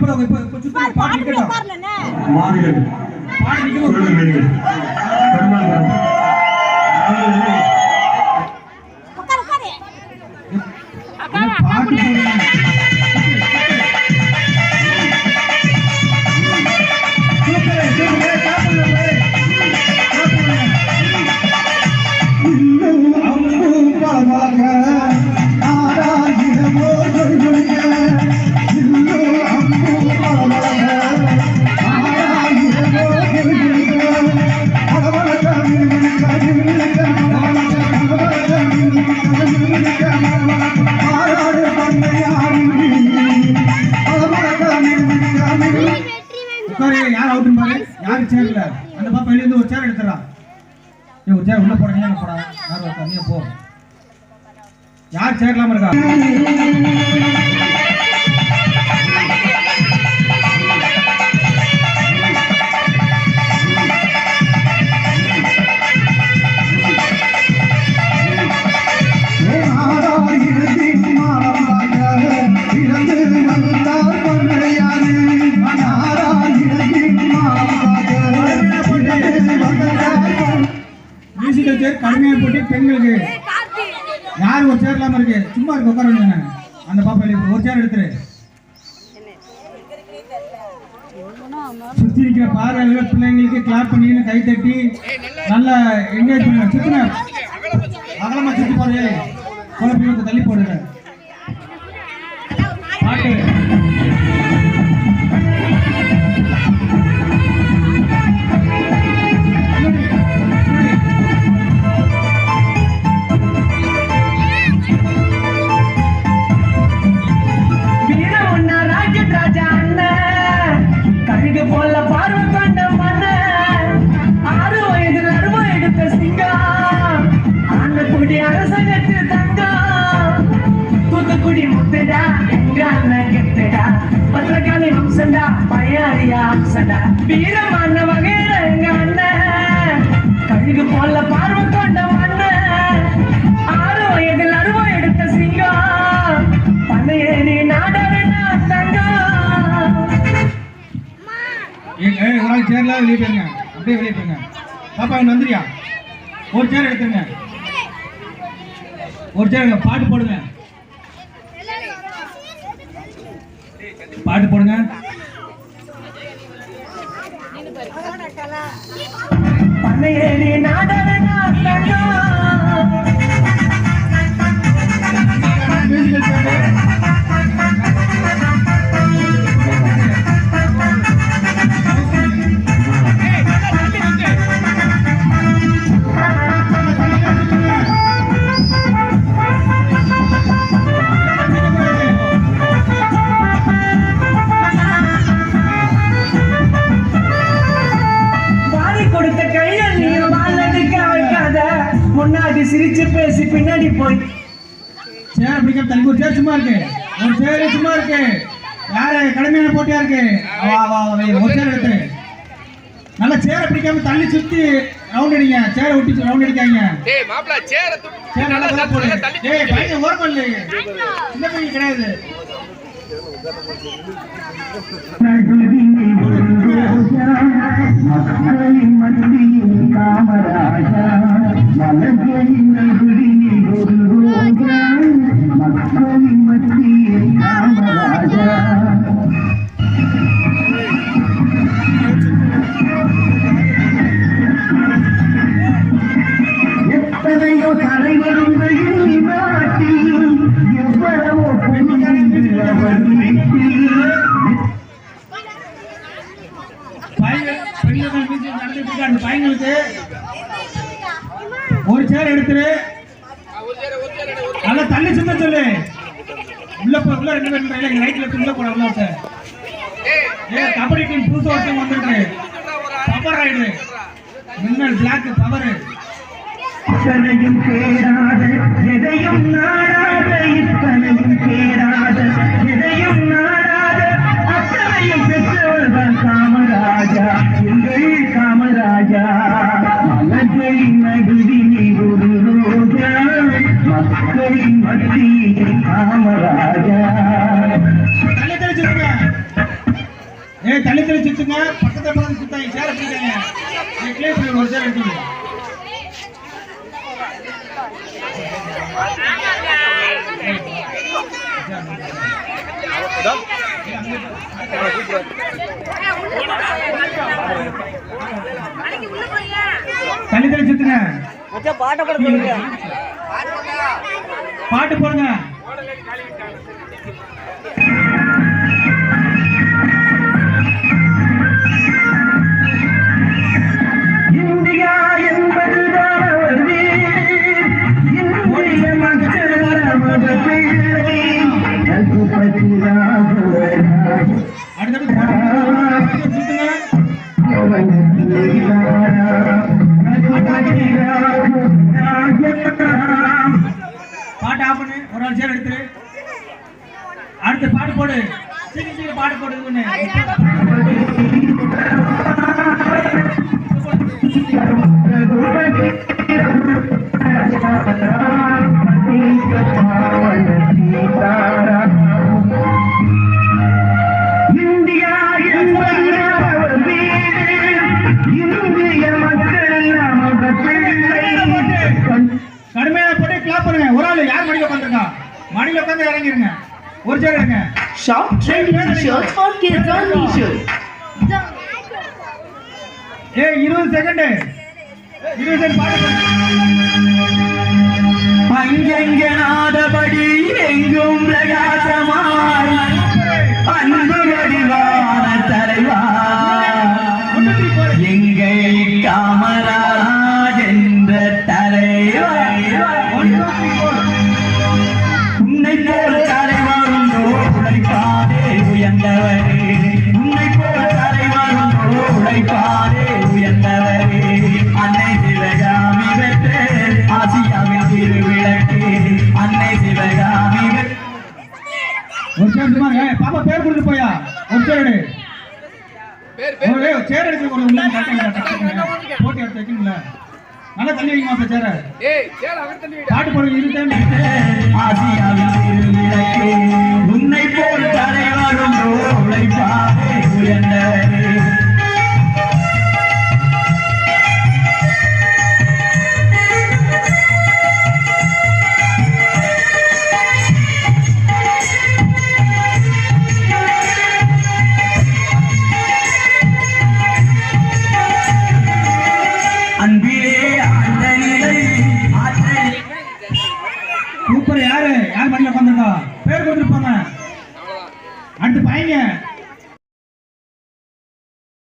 போறோம் இப்ப சுத்தி பாட்டு நிக்கட்டும் மாடுகள் பாட்டு நிக்கணும் பெருமாள் பாட்டு யார் அவுட் பாரு யாரு சேர்ல அந்த பாப்பா வெளிய வந்து ஒரு சேர் எடுத்துறா ஏய் ஒரு சேர் உள்ள போறீங்க நான் போறா யார் வரா நீ போ யார் சேர்லாம இருக்கா கடுமையா போட்டு பெண்களுக்கு யாரு ஒரு சேர் இல்லாம இருக்கு சும்மா இருக்கு உட்கார வேண்டிய அந்த பாப்பா ஒரு சேர் எடுத்துரு சுத்தி இருக்கிற பார்வையாளர்கள் பிள்ளைங்களுக்கு கிளாப் பண்ணி கை தட்டி நல்லா என்ஜாய் பண்ணுங்க சுத்தின அகலமா சுத்தி போறே குழப்பங்களுக்கு தள்ளி போடுங்க பாட்டு போல பார்வை கொண்ட மன்ன 6 வயதில் அருவம் எடுத்த சிங்கம் ஆண்டக்குடி அரசகத்து தங்கம் தூத்துக்குடி முத்துடா எங்க அண்ணன் கெத்துடா பத்திரகாளி வம்சண்டா பையாரியா அம்சண்டா வீரமான வகையில எங்க அண்ணன் கழுகு போல பார்வை கொண்ட மன்ன 6 வயதில் அருவம் எடுத்த சிங்கம் பண்ணையேறி நாடனா தங்கம் ஒரு ஆள் சேர்ல வெளியே போயிருங்க அப்படியே வெளியே போயிருங்க பாப்பா இங்க வந்துறியா ஒரு சேர் எடுத்துருங்க ஒரு சேர் பாட்டு போடுங்க பாட்டு போடுங்க பண்ணையேறி நாடனா முன்னாடி சிரிச்சு பேசி பின்னாடி போய் சேர் பிடிக்க தள்ளி ஒரு சேர் சும்மா இருக்கு ஒரு சேர் சும்மா இருக்கு யாரு கடுமையான போட்டியா இருக்கு வா வா ஒரு சேர் எடுத்து நல்ல சேரை பிடிக்காம தள்ளி சுத்தி ரவுண்ட் அடிங்க சேரை ஒட்டி ரவுண்ட் அடிக்காங்க டேய் மாப்ள சேரை சேர் நல்லா தள்ளி டேய் பையன் ஓரமா இல்ல இந்த பையன் கிடையாது மக்களின் மத்தியில் காமராஜா மலர்களின் நகுடினில் ஒரு ரோஜா மக்களின் மத்தியில் காமராஜா எத்தனையோ தலைவரும் நாட்டில் எவ்வளவோ பெண்கள் அவர் பையங்களுக்கு ஒரு சேர் எடுத்துரு நல்லா தள்ளி சுத்த சொல்லு உள்ள உள்ள 2 பேர் ரைட்ல உள்ள போட உள்ள சார் கபடி டீம் புதுசா ஒருத்தங்க வந்திருக்கு பவர் ரைடு மின்னல் பிளாக் பவர் இத்தனையும் கேடாத எதையும் நாடாத இத்தனையும் கேடாத எதையும் நாடாத அத்தனையும் பெற்றவர்கள் காமராஜா எங்கள் காமராஜா மலர்களின் நடுவினில் ஒரு ரோஜா மக்களின் மத்தியில் காமராஜா தனித்தனி சுத்துங்க, பக்கத்துல பக்கத்துல சுத்தாங்க, சேர பிடிக்காங்க. கிளியர் பண்ணி ஒரு சேர் எடுத்துங்க. தனித்தனி சுத்துங்க. பாட்டு போடுங்க. இந்தியா என்பதுதான் ஒரு வீடு. இந்திய மக்கள் நமது பிள்ளை. ரகுபதி ராகவராஜ். அடுத்தது பாட்டு சுத்துங்க. பாட்டு ஆஃப் பண்ணு. ஒரு ஆள் சேர் எடுத்துரு. அடுத்து பாட்டு போடு. சீக்கிரம் சீக்கிரம் பாட்டு போடு. இந்தியா இந்திய மக்கள் நமது பிள்ளை. கடுமையா போட்டு கிளாப் பண்ணுங்க. ஒரு ஆள் யார் மடியில உட்காந்துருக்கா? மடியில உட்காந்து இறங்கிருங்க. ஒரு சேர் எடுங்க. Shop trendy t-shirts for kids on t-shirts. 20 second. 20 second பாட்டு அங்கெங்கனாதபடி எங்கும் பிரகாசமாய் அன்பு வடிவான தலைவா எங்கள் காமராஜ் என்ற தலைவா. உன்னை போல் தலைவரும் உழைப்பாரே உயர்ந்தவரே. உன்னை போல் தலைவரும் உழைப்பாரே உயர்ந்தவரே. அன்னை சிவகாமி வெற்று ஆசியாவின் திருவிளக்கு. அன்னை சிவகாமி ஒரு சேர் சும்மா இருங்க. பாப்பா பேர் கொடுத்து போயா. ஒரு சேர் எடு. சேர் எடுத்து ஒரு உள்ள போட்டி எடுத்து வைக்கணும்ல. நல்லா தண்ணி வைக்குமா சேர. பாட்டு போடுங்க. 20 ஆசியாவின் திருவிளக்கு. உன்னை போல் தலைவரும் உழைப்பாரே உயர்ந்தவரே. அன்பிலே ஆண்ட நிலை ஆற்றல். சூப்பர். யாரு யார் மடியில உட்காந்துருக்கா? பேர் கொடுத்துருப்பாங்க. அடுத்து பையங்க.